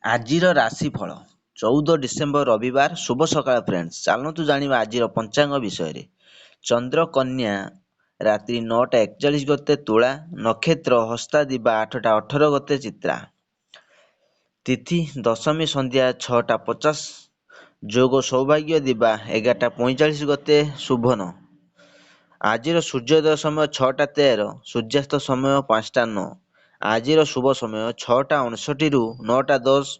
ଆଜିର ରାଶିଫଳ 14 ଡିସେମ୍ବର ରବିବାର ଶୁଭ ସକାଳ ଫ୍ରେଣ୍ଡସ୍। ଚାଲନ୍ତୁ ଜାଣିବା ଆଜିର ପଞ୍ଚାଙ୍ଗ ବିଷୟରେ। ଚନ୍ଦ୍ର କନ୍ୟା ରାତ୍ରି 9ଟା 41 ଗତେ ତୁଳା, ନକ୍ଷତ୍ର ହସ୍ତା ଦିବା 8ଟା 18 ଗତେ ଚିତ୍ରା, ତିଥି ଦଶମୀ ସନ୍ଧ୍ୟା 6ଟା 50, ଯୋଗ ସୌଭାଗ୍ୟ ଦିବା 11ଟା 45 ଗତେ ଶୁଭନ। ଆଜିର ସୂର୍ଯ୍ୟୋଦୟ ସମୟ 6ଟା 13, ସୂର୍ଯ୍ୟାସ୍ତ ସମୟ 5ଟା 9। ଆଜିର ଶୁଭ ସମୟ 6ଟା 59 ରୁ 9ଟା 10,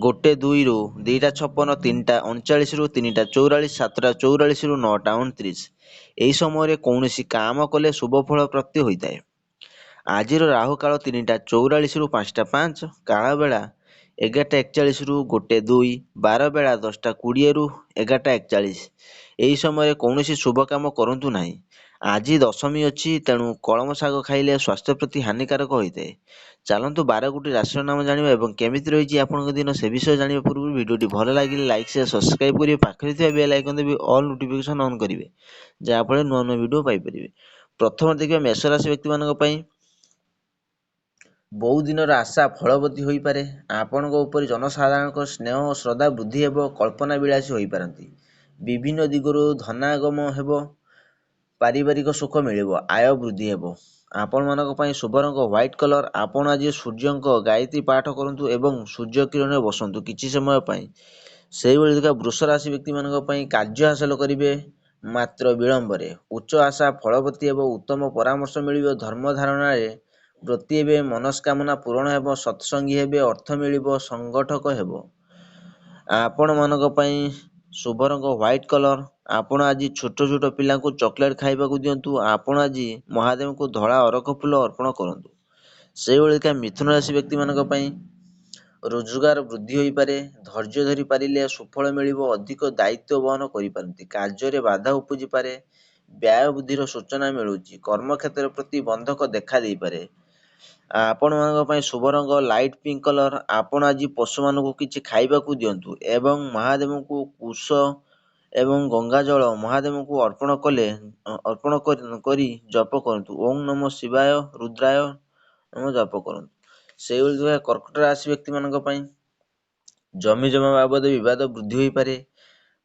1-2 ରୁ 2ଟା 56, 3ଟା 39 ରୁ 3ଟା 44, 7ଟା 44 ରୁ 9ଟା 29। ଏହି ସମୟରେ କୌଣସି କାମ କଲେ ଶୁଭ ଫଳ ପ୍ରାପ୍ତି ହୋଇଥାଏ। ଆଜିର ରାହୁ କାଳ 3ଟା 44 ରୁ 5ଟା 5, କାଳବେଳା 11ଟା 41 ରୁ 1-2, ବାର ବେଳା 10ଟା 20 ରୁ 11ଟା 41। ଏହି ସମୟରେ କୌଣସି ଶୁଭ କାମ କରନ୍ତୁ ନାହିଁ। ଆଜି ଦଶମୀ ଅଛି, ତେଣୁ କଳମ ଶାଗ ଖାଇଲେ ସ୍ୱାସ୍ଥ୍ୟ ପ୍ରତି ହାନିକାରକ ହୋଇଥାଏ। ଚାଲନ୍ତୁ 12ଗୋଟି ରାଶିର ନାମ ଜାଣିବା ଏବଂ କେମିତି ରହିଛି ଆପଣଙ୍କ ଦିନ ସେ ବିଷୟ ଜାଣିବା ପୂର୍ବରୁ ଭିଡ଼ିଓଟି ଭଲ ଲାଗିଲେ ଲାଇକ୍ ସେୟାର ସବସ୍କ୍ରାଇବ୍ କରିବେ, ପାଖରେ ଥିବା ବେଲ୍ ଆଇକନ୍ ଦେବି ଅଲ୍ ନୋଟିଫିକେସନ୍ ଅନ୍ କରିବେ, ଯାହାଫଳରେ ନୂଆ ନୂଆ ଭିଡ଼ିଓ ପାଇପାରିବେ। ପ୍ରଥମେ ଦେଖିବା ମେଷ ରାଶି ବ୍ୟକ୍ତିମାନଙ୍କ ପାଇଁ। ବହୁ ଦିନର ଆଶା ଫଳବତୀ ହୋଇପାରେ। ଆପଣଙ୍କ ଉପରେ ଜନସାଧାରଣଙ୍କ ସ୍ନେହ ଓ ଶ୍ରଦ୍ଧା ବୃଦ୍ଧି ହେବ। କଳ୍ପନା ବିଳାସୀ ହୋଇପାରନ୍ତି। ବିଭିନ୍ନ ଦିଗରୁ ଧନାଗମ ହେବ। ପାରିବାରିକ ସୁଖ ମିଳିବ। ଆୟ ବୃଦ୍ଧି ହେବ। ଆପଣମାନଙ୍କ ପାଇଁ ଶୁଭ ରଙ୍ଗ ହ୍ୱାଇଟ୍ କଲର୍। ଆପଣ ଆଜି ସୂର୍ଯ୍ୟଙ୍କ ଗାୟତ୍ରୀ ପାଠ କରନ୍ତୁ ଏବଂ ସୂର୍ଯ୍ୟ କିରଣରେ ବସନ୍ତୁ କିଛି ସମୟ ପାଇଁ। ସେହିଭଳି ଦେଖିବା ବୃଷ ରାଶି ବ୍ୟକ୍ତିମାନଙ୍କ ପାଇଁ କାର୍ଯ୍ୟ ହାସଲ କରିବେ ମାତ୍ର ବିଳମ୍ବରେ। ଉଚ୍ଚ ଆଶା ଫଳବତୀ ହେବ। ଉତ୍ତମ ପରାମର୍ଶ ମିଳିବ। ଧର୍ମ ଧାରଣାରେ ବ୍ରତୀ ହେବେ। ମନସ୍କାମନା ପୂରଣ ହେବ। ସତ୍ସଙ୍ଗୀ ହେବେ। ଅର୍ଥ ମିଳିବ। ସଂଗଠକ ହେବ। ଆପଣମାନଙ୍କ ପାଇଁ ଶୁଭ ରଙ୍ଗ ହ୍ୱାଇଟ୍ କଲର୍। ଆପଣ ଆଜି ଛୋଟ ଛୋଟ ପିଲାଙ୍କୁ ଚକୋଲେଟ୍ ଖାଇବାକୁ ଦିଅନ୍ତୁ। ଆପଣ ଆଜି ମହାଦେବଙ୍କୁ ଧଳା ଅରଖ ଫୁଲ ଅର୍ପଣ କରନ୍ତୁ। ସେହିଭଳି ମିଥୁନ ରାଶି ବ୍ୟକ୍ତିମାନଙ୍କ ପାଇଁ ରୋଜଗାର ବୃଦ୍ଧି ହୋଇପାରେ। ଧୈର୍ଯ୍ୟ ଧରି ପାରିଲେ ସୁଫଳ ମିଳିବ। ଅଧିକ ଦାୟିତ୍ୱ ବହନ କରିପାରନ୍ତି। କାର୍ଯ୍ୟରେ ବାଧା ଉପୁଜିପାରେ। ବ୍ୟୟ ବୃଦ୍ଧିର ସୂଚନା ମିଳୁଛି। କର୍ମକ୍ଷେତ୍ର ପ୍ରତି ବନ୍ଧକ ଦେଖା ଦେଇପାରେ। ଆପଣମାନଙ୍କ ପାଇଁ ଶୁଭ ରଙ୍ଗ ଲାଇଟ୍ ପିଙ୍କ କଲର୍। ଆପଣ ଆଜି ପଶୁମାନଙ୍କୁ କିଛି ଖାଇବାକୁ ଦିଅନ୍ତୁ ଏବଂ ମହାଦେବଙ୍କୁ କୁଶ ଏବଂ ଗଙ୍ଗା ଜଳ ମହାଦେବଙ୍କୁ ଅର୍ପଣ କରି ଜପ କରନ୍ତୁ। ଓಂ ନମଃ ଶିବାୟ ରୁଦ୍ରାୟ ନମଃ ଜପ କରନ୍ତୁ। ସେଇଭଳି କର୍କଟ ରାଶି ବ୍ୟକ୍ତିମାନଙ୍କ ପାଇଁ ଜମି ଜମା ବାବଦ ବିବାଦ ବୃଦ୍ଧି ହୋଇପାରେ,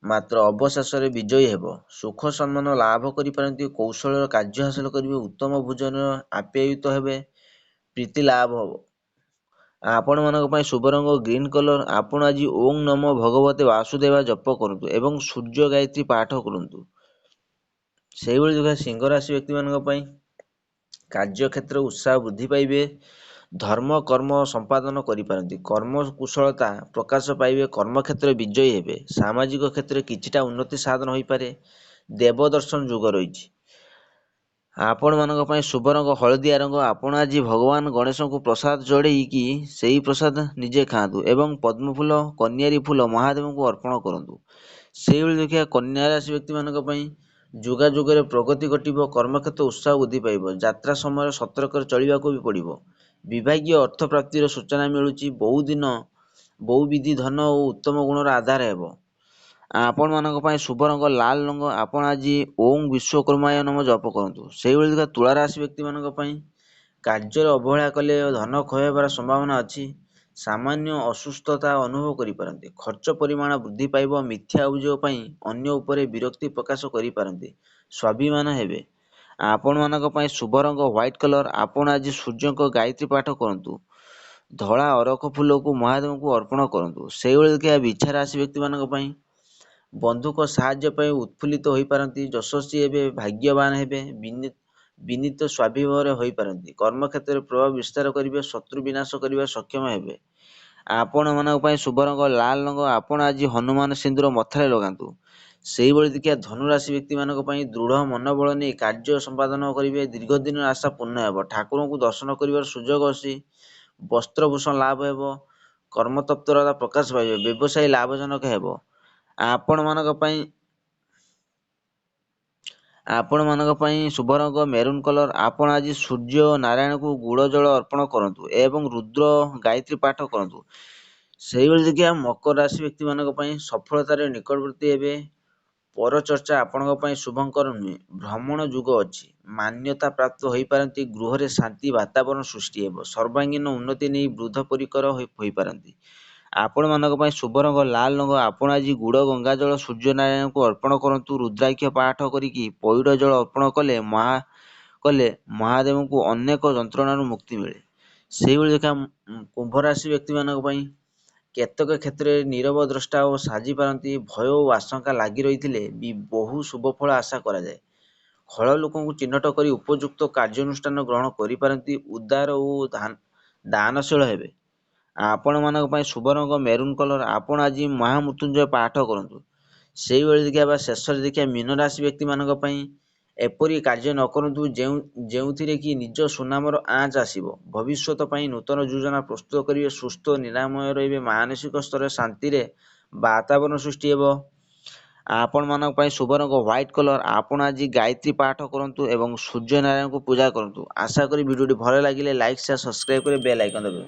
ମାତ୍ର ଅବଶେଷରେ ବିଜୟୀ ହେବ। ସୁଖ ସମ୍ମାନ ଲାଭ କରିପାରନ୍ତି। କୌଶଳର କାର୍ଯ୍ୟ ହାସଲ କରିବେ। ଉତ୍ତମ ଭୋଜନ ଆପ୍ୟାୟିତ ହେବେ। ପ୍ରୀତି ଲାଭ ହେବ। ଆପଣମାନଙ୍କ ପାଇଁ ଶୁଭ ରଙ୍ଗ ଗ୍ରୀନ୍ କଲର୍। ଆପଣ ଆଜି ଓಂ ନମଃ ଭଗବତେ ବାସୁଦେବା ଜପ କରନ୍ତୁ ଏବଂ ସୂର୍ଯ୍ୟ ଗାୟତ୍ରୀ ପାଠ କରନ୍ତୁ। ସେହିଭଳି ସିଂହ ରାଶି ବ୍ୟକ୍ତିମାନଙ୍କ ପାଇଁ କାର୍ଯ୍ୟକ୍ଷେତ୍ର ଉତ୍ସାହ ବୃଦ୍ଧି ପାଇବେ। ଧର୍ମ କର୍ମ ସମ୍ପାଦନ କରିପାରନ୍ତି। କର୍ମ କୁଶଳତା ପ୍ରକାଶ ପାଇବେ। କର୍ମକ୍ଷେତ୍ରରେ ବିଜୟୀ ହେବେ। ସାମାଜିକ କ୍ଷେତ୍ରରେ କିଛିଟା ଉନ୍ନତି ସାଧନ ହୋଇପାରେ। ଦେବ ଦର୍ଶନ ଯୋଗ ରହିଛି। ଆପଣମାନଙ୍କ ପାଇଁ ଶୁଭ ରଙ୍ଗ ହଳଦିଆ ରଙ୍ଗ। ଆପଣ ଆଜି ଭଗବାନ ଗଣେଶଙ୍କୁ ପ୍ରସାଦ ଯୋଡ଼େଇକି ସେହି ପ୍ରସାଦ ନିଜେ ଖାଆନ୍ତୁ ଏବଂ ପଦ୍ମଫୁଲ କନିଆରୀ ଫୁଲ ମହାଦେବଙ୍କୁ ଅର୍ପଣ କରନ୍ତୁ। ସେହିଭଳି ଦେଖିବା କନ୍ୟା ରାଶି ବ୍ୟକ୍ତିମାନଙ୍କ ପାଇଁ ଯୋଗାଯୋଗରେ ପ୍ରଗତି ଘଟିବ। କର୍ମକ୍ଷେତ୍ର ଉତ୍ସାହ ବୃଦ୍ଧି ପାଇବ। ଯାତ୍ରା ସମୟରେ ସତର୍କରେ ଚଳିବାକୁ ବି ପଡ଼ିବ। ବିଭାଗୀୟ ଅର୍ଥ ପ୍ରାପ୍ତିର ସୂଚନା ମିଳୁଛି। ବହୁବିଧି ଧନ ଓ ଉତ୍ତମ ଗୁଣର ଆଧାର ହେବ। ଆପଣମାନଙ୍କ ପାଇଁ ଶୁଭ ରଙ୍ଗ ଲାଲ ରଙ୍ଗ। ଆପଣ ଆଜି ଓଂ ବିଶ୍ୱକର୍ମାୟ ନମଃ ଜପ କରନ୍ତୁ। ସେହିଭଳି ତୁଳା ରାଶି ବ୍ୟକ୍ତିମାନଙ୍କ ପାଇଁ କାର୍ଯ୍ୟରେ ଅବହେଳା କଲେ ଧନ କ୍ଷୟ ହେବାର ସମ୍ଭାବନା ଅଛି। ସାମାନ୍ୟ ଅସୁସ୍ଥତା ଅନୁଭବ କରିପାରନ୍ତି। ଖର୍ଚ୍ଚ ପରିମାଣ ବୃଦ୍ଧି ପାଇବ। ମିଥ୍ୟା ଅଭିଯୋଗ ପାଇଁ ଅନ୍ୟ ଉପରେ ବିରକ୍ତି ପ୍ରକାଶ କରିପାରନ୍ତି। ସ୍ୱାଭିମାନ ହେବେ। ଆପଣମାନଙ୍କ ପାଇଁ ଶୁଭ ରଙ୍ଗ ହ୍ୱାଇଟ୍ କଲର୍। ଆପଣ ଆଜି ସୂର୍ଯ୍ୟଙ୍କ ଗାୟତ୍ରୀ ପାଠ କରନ୍ତୁ। ଧଳା ଅରଖ ଫୁଲକୁ ମହାଦେବଙ୍କୁ ଅର୍ପଣ କରନ୍ତୁ। ସେହିଭଳି ବିଛା ରାଶି ବ୍ୟକ୍ତିମାନଙ୍କ ପାଇଁ ବନ୍ଧୁଙ୍କ ସାହାଯ୍ୟ ପାଇଁ ଉତ୍ଫୁଲ୍ଲିତ ହୋଇପାରନ୍ତି। ଯଶସ୍ୱୀ ହେବେ। ଭାଗ୍ୟବାନ ହେବେ। ବିନୀତ ସ୍ୱାଭିମାନ ହୋଇପାରନ୍ତି। କର୍ମକ୍ଷେତ୍ରରେ ପ୍ରଭାବ ବିସ୍ତାର କରିବେ। ଶତ୍ରୁ ବିନାଶ କରିବା ସକ୍ଷମ ହେବେ। ଆପଣମାନଙ୍କ ପାଇଁ ଶୁଭ ରଙ୍ଗ ଲାଲ ରଙ୍ଗ। ଆପଣ ଆଜି ହନୁମାନ ସିନ୍ଦୁର ମଥାରେ ଲଗାନ୍ତୁ। ସେହିଭଳି ଧନୁରାଶି ବ୍ୟକ୍ତିମାନଙ୍କ ପାଇଁ ଦୃଢ଼ ମନୋବଳ ନେଇ କାର୍ଯ୍ୟ ସମ୍ପାଦନ କରିବେ। ଦୀର୍ଘ ଦିନର ଆଶା ପୂର୍ଣ୍ଣ ହେବ। ଠାକୁରଙ୍କୁ ଦର୍ଶନ କରିବାର ସୁଯୋଗ ଅଛି। ବସ୍ତ୍ରଭୂଷଣ ଲାଭ ହେବ। କର୍ମତତ୍ପରତା ପ୍ରକାଶ ପାଇବ। ବ୍ୟବସାୟ ଲାଭଜନକ ହେବ। ଆପଣମାନଙ୍କ ପାଇଁ ଶୁଭ ରଙ୍ଗ ମେରୁନ୍ କଲର୍। ଆପଣ ଆଜି ସୂର୍ଯ୍ୟ ନାରାୟଣଙ୍କୁ ଗୁଡ଼ ଜଳ ଅର୍ପଣ କରନ୍ତୁ ଏବଂ ରୁଦ୍ର ଗାୟତ୍ରୀ ପାଠ କରନ୍ତୁ। ସେହିଭଳି ମକର ରାଶି ବ୍ୟକ୍ତିମାନଙ୍କ ପାଇଁ ସଫଳତାରେ ନିକଟବର୍ତ୍ତୀ ହେବେ। ପରଚର୍ଚ୍ଚା ଆପଣଙ୍କ ପାଇଁ ଶୁଭଙ୍କର ନୁହେଁ। ଭ୍ରମଣ ଯୁଗ ଅଛି। ମାନ୍ୟତା ପ୍ରାପ୍ତ ହୋଇପାରନ୍ତି। ଗୃହରେ ଶାନ୍ତି ବାତାବରଣ ସୃଷ୍ଟି ହେବ। ସର୍ବାଙ୍ଗୀନ ଉନ୍ନତି ନେଇ ବୃଦ୍ଧ ପରିକର ହୋଇପାରନ୍ତି। ଆପଣମାନଙ୍କ ପାଇଁ ଶୁଭ ରଙ୍ଗ ଲାଲ ରଙ୍ଗ। ଆପଣ ଆଜି ଗୁଡ଼ ଗଙ୍ଗାଜଳ ସୂର୍ଯ୍ୟନାରାୟଣଙ୍କୁ ଅର୍ପଣ କରନ୍ତୁ। ରୁଦ୍ରାକ୍ଷ ପାଠ କରିକି ପଇଡ଼ ଜଳ ଅର୍ପଣ କଲେ ମହାଦେବଙ୍କୁ ଅନେକ ଯନ୍ତ୍ରଣାରୁ ମୁକ୍ତି ମିଳେ। ସେଇଭଳି ଦେଖା କୁମ୍ଭ ରାଶି ବ୍ୟକ୍ତିମାନଙ୍କ ପାଇଁ କେତେକ କ୍ଷେତ୍ରରେ ନୀରବ ଦ୍ରଷ୍ଟା ଓ ସାଜି ପାରନ୍ତି। ଭୟ ଓ ଆଶଙ୍କା ଲାଗି ରହିଥିଲେ ବି ବହୁ ଶୁଭଫଳ ଆଶା କରାଯାଏ। ଖଳ ଲୋକଙ୍କୁ ଚିହ୍ନଟ କରି ଉପଯୁକ୍ତ କାର୍ଯ୍ୟାନୁଷ୍ଠାନ ଗ୍ରହଣ କରିପାରନ୍ତି। ଉଦାର ଓ ଦାନଶୀଳ ହେବେ। ଆପଣମାନଙ୍କ ପାଇଁ ଶୁଭ ରଙ୍ଗ ମେରୁନ୍ କଲର। ଆପଣ ଆଜି ମହାମୃତ୍ୟୁଞ୍ଜୟ ପାଠ କରନ୍ତୁ। ସେଇଭଳି ଦେଖିବା ବା ଶେଷରେ ଦେଖିବା ମୀନ ରାଶି ବ୍ୟକ୍ତିମାନଙ୍କ ପାଇଁ ଏପରି କାର୍ଯ୍ୟ ନ କରନ୍ତୁ ଯେଉଁଥିରେ କି ନିଜ ସୁନାମର ଆଞ୍ଚ ଆସିବ। ଭବିଷ୍ୟତ ପାଇଁ ନୂତନ ଯୋଜନା ପ୍ରସ୍ତୁତ କରିବେ। ସୁସ୍ଥ ନିରାମୟ ରହିବେ। ମାନସିକ ସ୍ତରରେ ଶାନ୍ତିରେ ବାତାବରଣ ସୃଷ୍ଟି ହେବ। ଆପଣମାନଙ୍କ ପାଇଁ ଶୁଭ ରଙ୍ଗ ହ୍ୱାଇଟ୍ କଲର। ଆପଣ ଆଜି ଗାୟତ୍ରୀ ପାଠ କରନ୍ତୁ ଏବଂ ସୂର୍ଯ୍ୟନାରାୟଣଙ୍କୁ ପୂଜା କରନ୍ତୁ। ଆଶା କରି ଭିଡ଼ିଓଟି ଭଲ ଲାଗିଲେ ଲାଇକ୍ ସେୟାର ସବସ୍କ୍ରାଇବ୍ କରି ବେଲ୍ ଆଇକନ୍ ଦେବେ।